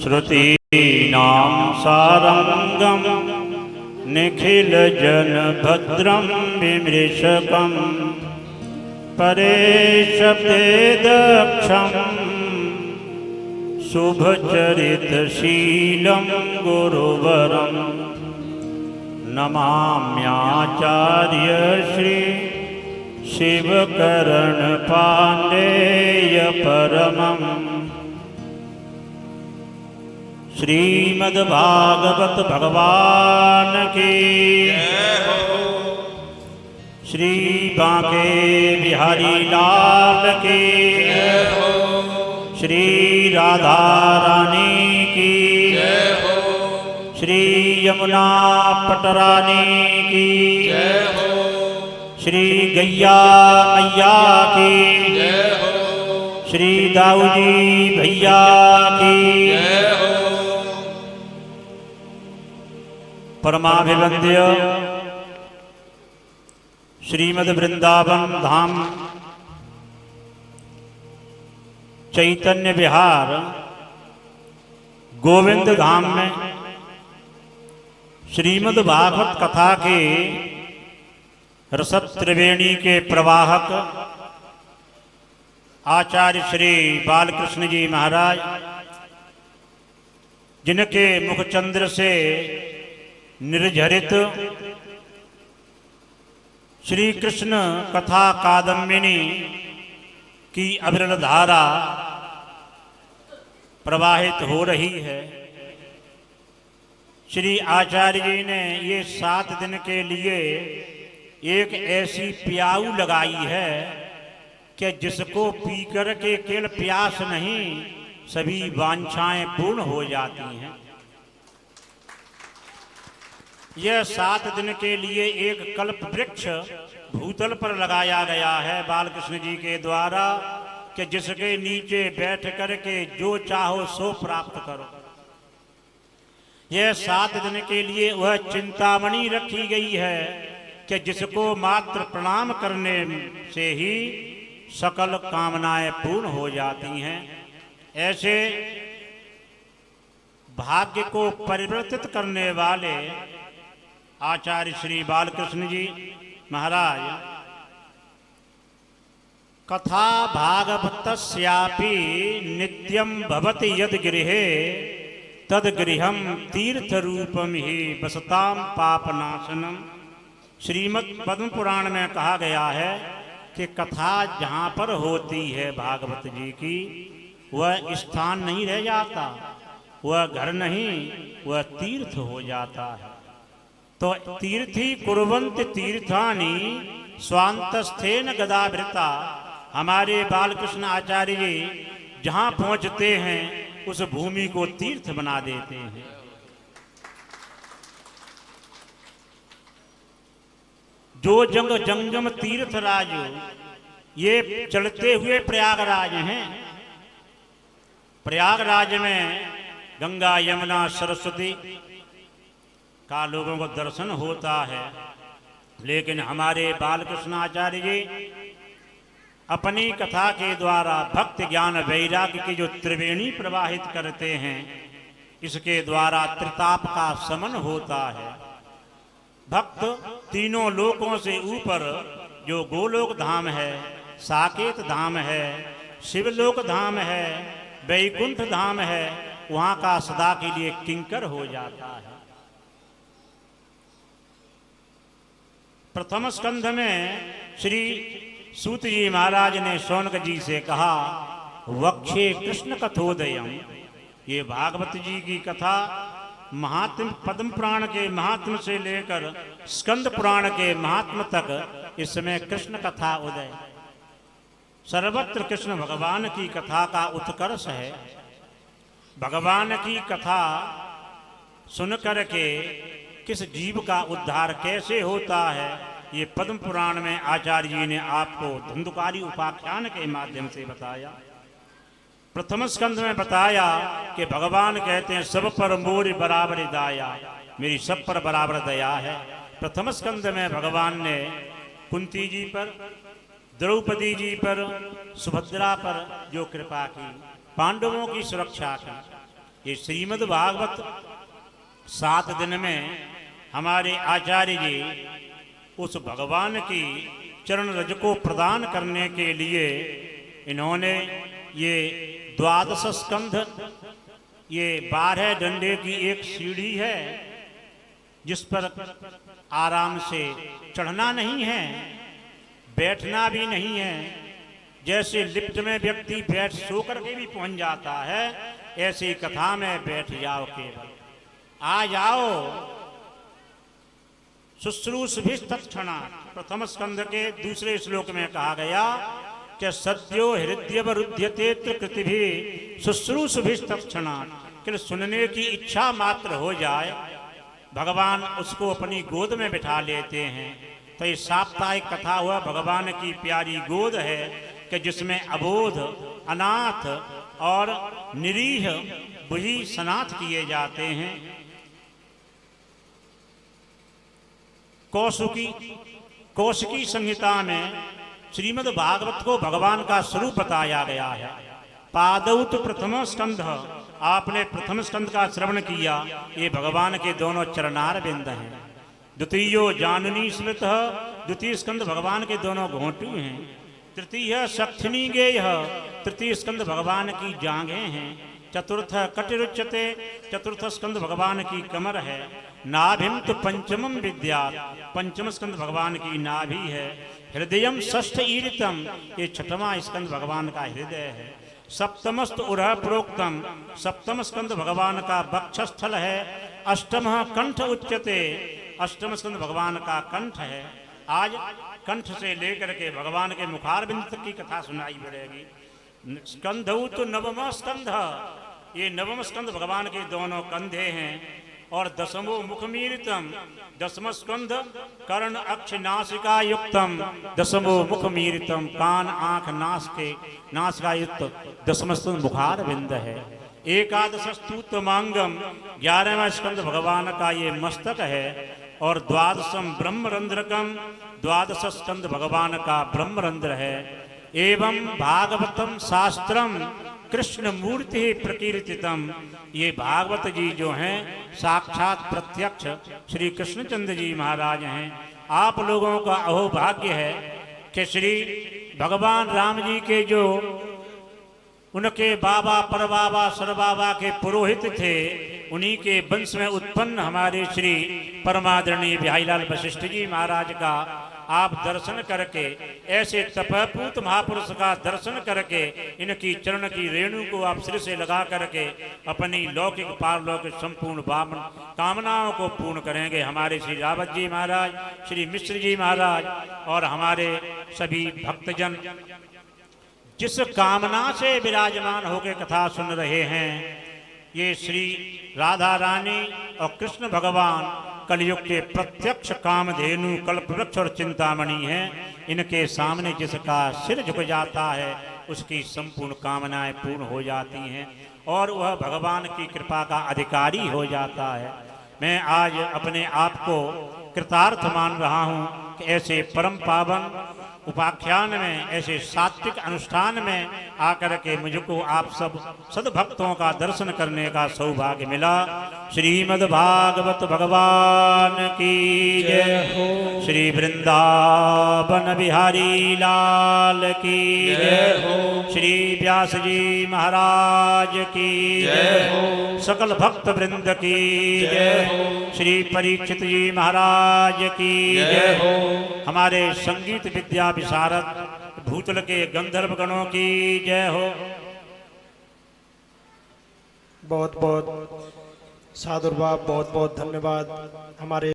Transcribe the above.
श्रुतीनां सारंगं निखिलजनभद्रं विमृशकं परेशवेदक्षं शुभचरितशीलं गुरुवरं नमाम्याचार्य श्री शिवकरणपाण्डेय परमं। श्रीमद्भागवत भगवान की श्री बांके बिहारी लाल की श्री राधा रानी की श्री यमुना पटरानी की श्री गैया मैया की श्री दाऊजी भैया की परमाभिवंद्य श्रीमद् वृंदावन धाम चैतन्य विहार गोविंद धाम में श्रीमद् भागवत कथा के रसद त्रिवेणी के प्रवाहक आचार्य श्री बालकृष्ण जी महाराज, जिनके मुखचंद्र से निर्झरित श्री कृष्ण कथा कादम्बिनी की अविरल धारा प्रवाहित हो रही है। श्री आचार्य जी ने ये 7 दिन के लिए एक ऐसी प्याऊ लगाई है कि जिसको पीकर के केवल प्यास नहीं, सभी वांछाएं पूर्ण हो जाती हैं। यह 7 दिन के लिए एक कल्प वृक्ष भूतल पर लगाया गया है बालकृष्ण जी के द्वारा कि जिसके नीचे बैठ करके जो चाहो सो प्राप्त करो। यह 7 दिन के लिए वह चिंतामणि रखी गई है कि जिसको मात्र प्रणाम करने से ही सकल कामनाएं पूर्ण हो जाती हैं। ऐसे भाग्य को परिवर्तित करने वाले आचार्य श्री बालकृष्ण जी महाराज कथा भागवतस्यापि नित्यं भवति यद गृहे तद गृहं तीर्थ रूपम ही बसताम पापनाशनम। श्रीमद् पद्म पुराण में कहा गया है कि कथा जहाँ पर होती है भागवत जी की, वह स्थान नहीं रह जाता, वह घर नहीं, वह तीर्थ हो जाता है। तो तीर्थी कुर्वन्ति तीर्थानि स्वांतस्थेन गदाभृता। हमारे बालकृष्ण आचार्य जी जहाँ पहुँचते हैं उस भूमि को तीर्थ बना देते हैं। जो जंगम तीर्थराज ये चलते हुए प्रयागराज हैं। प्रयागराज में गंगा यमुना सरस्वती का लोगों को दर्शन होता है, लेकिन हमारे बालकृष्ण आचार्य जी अपनी कथा के द्वारा भक्ति ज्ञान वैराग्य की जो त्रिवेणी प्रवाहित करते हैं, इसके द्वारा त्रिताप का समन होता है। भक्त तीनों लोकों से ऊपर जो गोलोक धाम है, साकेत धाम है, शिवलोक धाम है, वैकुंठ धाम है, वहां का सदा के लिए किंकर हो जाता है। प्रथम स्कंध में श्री सूत जी महाराज ने शौनक जी से कहा, वक्षे कृष्ण कथोदयम। ये भागवत जी की कथा महात्म पद्म पुराण के महात्म से लेकर स्कंद पुराण के महात्म तक इसमें कृष्ण कथा उदय, सर्वत्र कृष्ण भगवान की कथा का उत्कर्ष है। भगवान की कथा सुन करके किस जीव का उद्धार कैसे होता है, ये पद्म पुराण में आचार्य जी ने आपको धुंधुकारी उपाख्यान के माध्यम से बताया। प्रथम स्कंध में बताया कि भगवान कहते हैं सब पर मोर बराबर दया, मेरी सब पर बराबर दया है। प्रथम स्कंध में भगवान ने कुंती जी पर, द्रौपदी जी पर, सुभद्रा पर जो कृपा की, पांडवों की सुरक्षा की, ये श्रीमद् भागवत 7 दिन में हमारे आचार्य जी उस भगवान की चरण रज को प्रदान करने के लिए इन्होंने ये 12 स्कंध, ये 12 डंडे की एक सीढ़ी है जिस पर आराम से चढ़ना नहीं है, बैठना भी नहीं है। जैसे लिफ्ट में व्यक्ति बैठ सो करके भी पहुंच जाता है, ऐसी कथा में बैठ जाओ, केवल आ जाओ। शुश्रूषभिस्तत्क्षणात् प्रथम स्कंध के दूसरे श्लोक में कहा गया कि सद्यो हृदयवरुध्यते कृतिभि शुश्रूषभिस्तत्क्षणात्, कि सुनने की इच्छा मात्र हो जाए भगवान उसको अपनी गोद में बिठा लेते हैं। तो ये साप्ताहिक कथा हुआ भगवान की प्यारी गोद है कि जिसमें अबोध, अनाथ और निरीह बुझी सनाथ किए जाते हैं। कौशिकी संहिता में श्रीमद् भागवत को भगवान का स्वरूप बताया गया है। पादौत प्रथम स्कंध, आपने प्रथम स्कंध का श्रवण किया, ये भगवान के दोनों चरणार बिंद हैं। द्वितीयो जाननी स्मृत, द्वितीय स्कंध भगवान के दोनों घोंटू हैं। तृतीय सक्षिणी गेय, तृतीय स्कंध भगवान की जांघें हैं। चतुर्थ कटिरुच्यते, चतुर्थ स्कंध भगवान की कमर है। नाभिम तो पंचमम विद्या, पंचम स्कंध भगवान की नाभि है। हृदयम षष्ठ ईरितम, ये छठवां स्कंध भगवान का हृदय है। सप्तमस्त उरह प्रोक्तम, सप्तम स्कंध भगवान का वक्षस्थल है। अष्टम कंठ उच्यते, अष्टम स्कंध भगवान का कंठ है। आज कंठ से लेकर के भगवान के मुखारबिंद तक की कथा सुनाई पड़ेगी। स्कंध तो नवम स्कंध, ये नवम स्कंध भगवान के दोनों कंधे हैं। और दसमो मुखमीरितम, दसम स्कंध कर्ण अक्ष नासिका युक्तम, दसमो मुखमीरितम, कान आंख नासिका युक्त दसम स्कंध मुखार बिंद है। एकादश स्तुतमांगम, 11वां स्कंध भगवान का ये मस्तक है। और द्वादशम ब्रह्मरंध्रकम, द्वादश स्कंध भगवान का ब्रह्मरंध्र है। एवं भागवतम शास्त्रम कृष्ण मूर्ति प्रकीर्तितम, ये भागवत जी जो हैं साक्षात प्रत्यक्ष श्री कृष्णचंद्र जी महाराज हैं। आप लोगों का अहोभाग्य है कि श्री भगवान राम जी के जो उनके बाबा परबाबा सरबाबा के पुरोहित थे, उन्हीं के वंश में उत्पन्न हमारे श्री परमादरणीय बिहारीलाल वशिष्ठ जी महाराज का आप दर्शन करके, ऐसे तपपूत महापुरुष का दर्शन करके, इनकी चरण की रेणु को आप सिर से लगा करके अपनी लौकिक पारलौकिक संपूर्ण कामनाओं को पूर्ण करेंगे। हमारे श्री रावत जी महाराज, श्री मिश्र जी महाराज और हमारे सभी भक्तजन जिस कामना से विराजमान होकर कथा सुन रहे हैं, ये श्री राधा रानी और कृष्ण भगवान कलयुग के प्रत्यक्ष कामधेनु कल्पवृक्ष और चिंतामणि हैं। इनके सामने जिसका सिर झुक जाता है उसकी संपूर्ण कामनाएं पूर्ण हो जाती हैं और वह भगवान की कृपा का अधिकारी हो जाता है। मैं आज अपने आप को कृतार्थ मान रहा हूँ कि ऐसे परम पावन उपाख्यान में, ऐसे सात्विक अनुष्ठान में आकर के मुझको आप सब सद्भक्तों का दर्शन करने का सौभाग्य मिला। श्रीमद् भागवत भगवान की जय हो। श्री वृंदावन बिहारी लाल की जय हो। श्री व्यास जी महाराज की जय हो। सकल भक्त वृंद की जय हो। श्री परीक्षित जी महाराज की जय हो। हमारे संगीत विद्या विशारद भूतल के गंधर्व गणों की जय हो। बहुत बहुत साधुवाद, बहुत बहुत धन्यवाद हमारे